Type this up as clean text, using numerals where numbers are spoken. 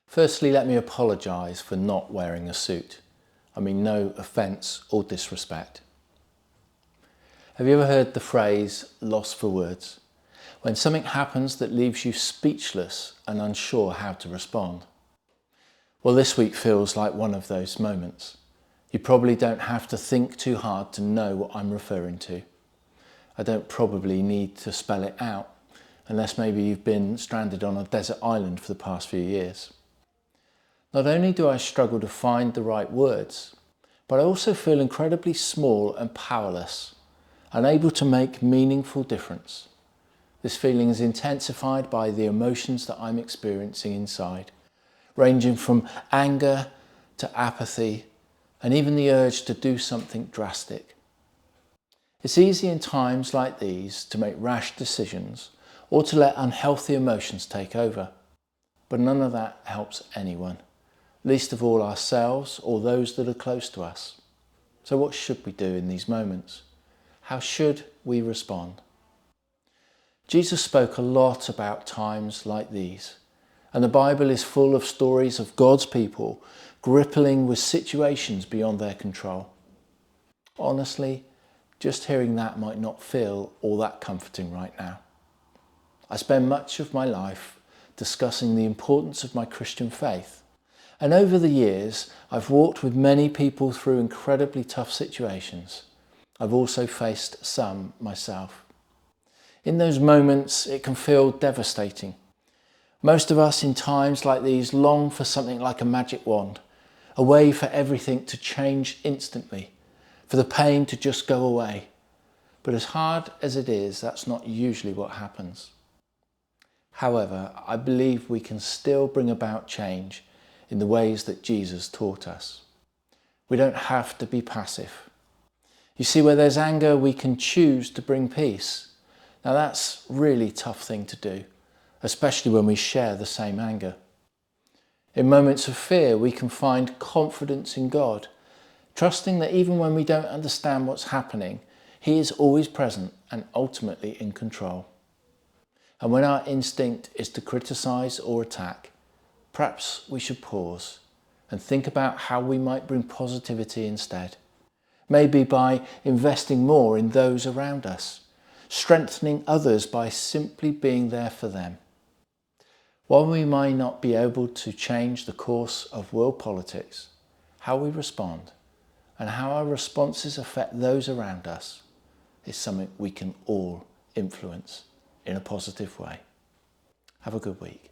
Firstly, let me apologise for not wearing a suit. I mean no offence or disrespect. Have you ever heard the phrase lost for words? When something happens that leaves you speechless and unsure how to respond. Well, this week feels like one of those moments. You probably don't have to think too hard to know what I'm referring to. I don't probably need to spell it out, unless maybe you've been stranded on a desert island for the past few years. Not only do I struggle to find the right words, but I also feel incredibly small and powerless, unable to make meaningful difference. This feeling is intensified by the emotions that I'm experiencing inside, ranging from anger to apathy and even the urge to do something drastic. It's easy in times like these to make rash decisions or to let unhealthy emotions take over, but none of that helps anyone, least of all ourselves or those that are close to us. So what should we do in these moments? How should we respond? Jesus spoke a lot about times like these, and the Bible is full of stories of God's people grappling with situations beyond their control. Honestly, just hearing that might not feel all that comforting right now. I spend much of my life discussing the importance of my Christian faith, and over the years I've walked with many people through incredibly tough situations. I've also faced some myself. In those moments it can feel devastating. Most of us in times like these long for something like a magic wand, a way for everything to change instantly, for the pain to just go away. But as hard as it is, that's not usually what happens. However, I believe we can still bring about change in the ways that Jesus taught us. We don't have to be passive. You see, where there's anger, we can choose to bring peace. Now that's a really tough thing to do, especially when we share the same anger. In moments of fear, we can find confidence in God, trusting that even when we don't understand what's happening, He is always present and ultimately in control. And when our instinct is to criticize or attack, perhaps we should pause and think about how we might bring positivity instead. Maybe by investing more in those around us, strengthening others by simply being there for them. While we might not be able to change the course of world politics, how we respond and how our responses affect those around us is something we can all influence in a positive way. Have a good week.